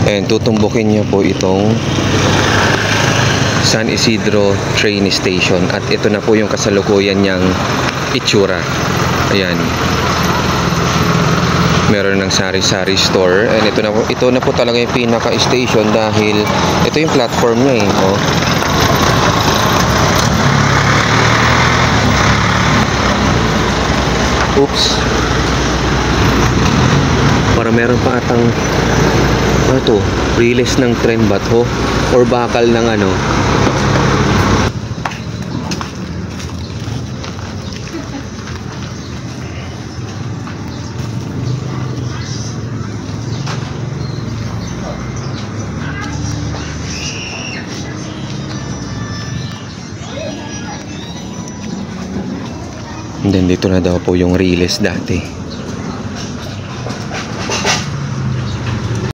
And tutumbukin nyo po itong San Isidro train station. At ito na po yung kasalukuyan niyang itsura. Ayan. Meron ng sari-sari store. And ito na po talaga yung pinaka-station dahil ito yung platform niya eh. Oh. Oops. Para meron pa atang ano to, release ng tren ba to? Or bakal ng ano? And then dito na daw po yung release dati.